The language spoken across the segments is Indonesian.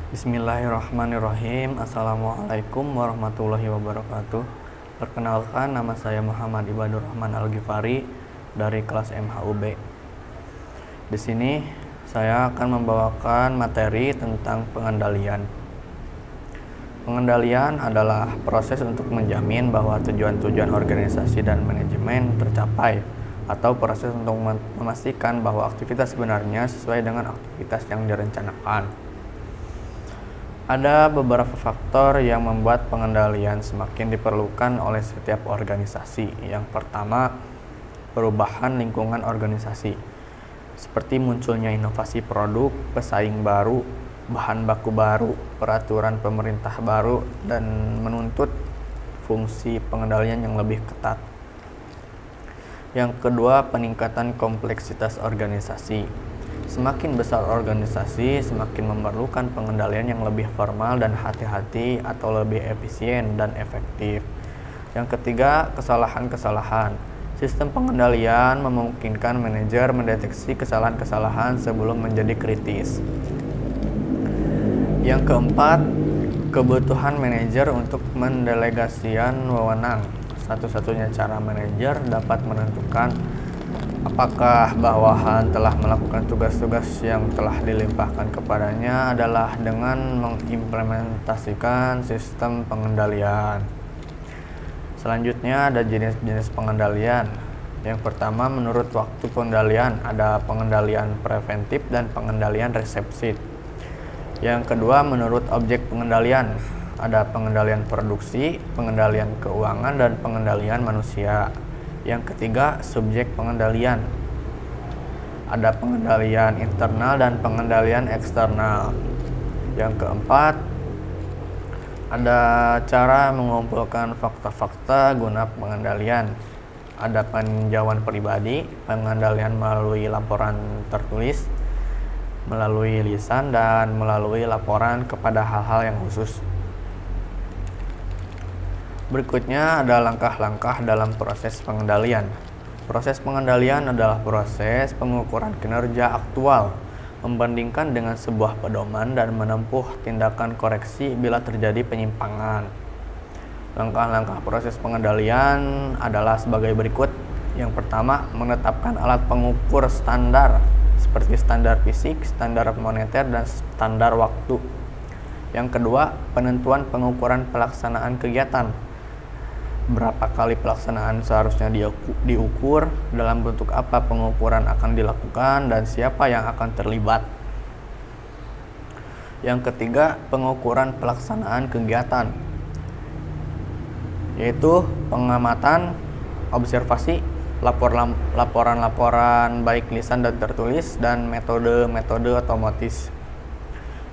Bismillahirrahmanirrahim. Assalamualaikum warahmatullahi wabarakatuh. Perkenalkan, nama saya Muhammad Ibadur Rahman Al-Ghifari dari kelas MHUB. Di sini saya akan membawakan materi tentang pengendalian. Pengendalian adalah proses untuk menjamin bahwa tujuan-tujuan organisasi dan manajemen tercapai, atau proses untuk memastikan bahwa aktivitas sebenarnya sesuai dengan aktivitas yang direncanakan. Ada beberapa faktor yang membuat pengendalian semakin diperlukan oleh setiap organisasi. Yang pertama, perubahan lingkungan organisasi, seperti munculnya inovasi produk, pesaing baru, bahan baku baru, peraturan pemerintah baru, dan menuntut fungsi pengendalian yang lebih ketat. Yang kedua, peningkatan kompleksitas organisasi. Semakin besar organisasi, semakin memerlukan pengendalian yang lebih formal dan hati-hati atau lebih efisien dan efektif. Yang ketiga, kesalahan-kesalahan. Sistem pengendalian memungkinkan manajer mendeteksi kesalahan-kesalahan sebelum menjadi kritis. Yang keempat, kebutuhan manajer untuk mendelegasikan wewenang. Satu-satunya cara manajer dapat menentukan apakah bawahan telah melakukan tugas-tugas yang telah dilimpahkan kepadanya adalah dengan mengimplementasikan sistem pengendalian. Selanjutnya ada jenis-jenis pengendalian. Yang pertama, menurut waktu pengendalian, ada pengendalian preventif dan pengendalian reseptif. Yang kedua, menurut objek pengendalian, ada pengendalian produksi, pengendalian keuangan, dan pengendalian manusia. Yang ketiga, subjek pengendalian. Ada pengendalian internal dan pengendalian eksternal. Yang keempat, ada cara mengumpulkan fakta-fakta guna pengendalian. Ada peninjauan pribadi, pengendalian melalui laporan tertulis, melalui lisan, dan melalui laporan kepada hal-hal yang khusus. Berikutnya ada langkah-langkah dalam proses pengendalian. Proses pengendalian adalah proses pengukuran kinerja aktual, membandingkan dengan sebuah pedoman dan menempuh tindakan koreksi bila terjadi penyimpangan. Langkah-langkah proses pengendalian adalah sebagai berikut. Yang pertama, menetapkan alat pengukur standar seperti standar fisik, standar moneter, dan standar waktu. Yang kedua, penentuan pengukuran pelaksanaan kegiatan. Berapa kali pelaksanaan seharusnya diukur, dalam bentuk apa pengukuran akan dilakukan, dan siapa yang akan terlibat. Yang ketiga, pengukuran pelaksanaan kegiatan, yaitu pengamatan, observasi, laporan-laporan baik lisan dan tertulis, dan metode-metode otomatis.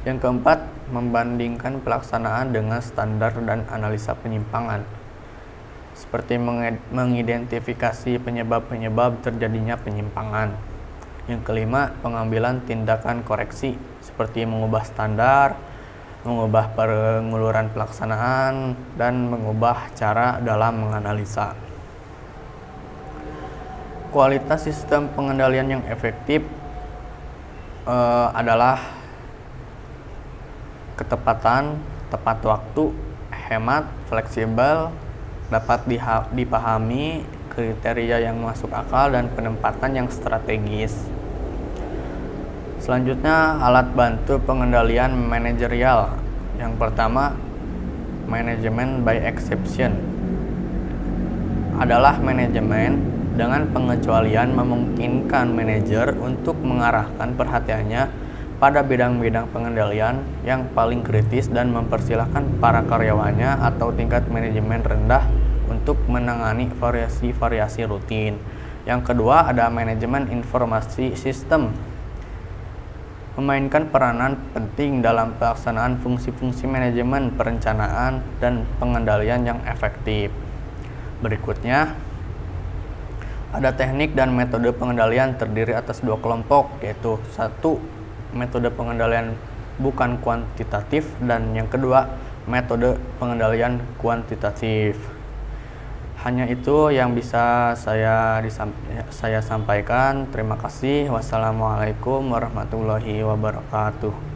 Yang keempat, membandingkan pelaksanaan dengan standar dan analisa penyimpangan, seperti mengidentifikasi penyebab-penyebab terjadinya penyimpangan. Yang kelima, pengambilan tindakan koreksi, seperti mengubah standar, mengubah penguluran pelaksanaan, dan mengubah cara dalam menganalisa. Kualitas sistem pengendalian yang efektif adalah ketepatan, tepat waktu, hemat, fleksibel, dapat dipahami, kriteria yang masuk akal, dan penempatan yang strategis. Selanjutnya, alat bantu pengendalian manajerial. Yang pertama, manajemen by exception adalah manajemen dengan pengecualian memungkinkan manajer untuk mengarahkan perhatiannya pada bidang-bidang pengendalian yang paling kritis dan mempersilahkan para karyawannya atau tingkat manajemen rendah untuk menangani variasi-variasi rutin. Yang kedua, ada manajemen informasi sistem, memainkan peranan penting dalam pelaksanaan fungsi-fungsi manajemen, perencanaan, dan pengendalian yang efektif. Berikutnya, ada teknik dan metode pengendalian terdiri atas dua kelompok, yaitu satu, metode pengendalian bukan kuantitatif, dan yang kedua, metode pengendalian kuantitatif. Hanya itu yang bisa saya sampaikan. Terima kasih. Wassalamualaikum warahmatullahi wabarakatuh.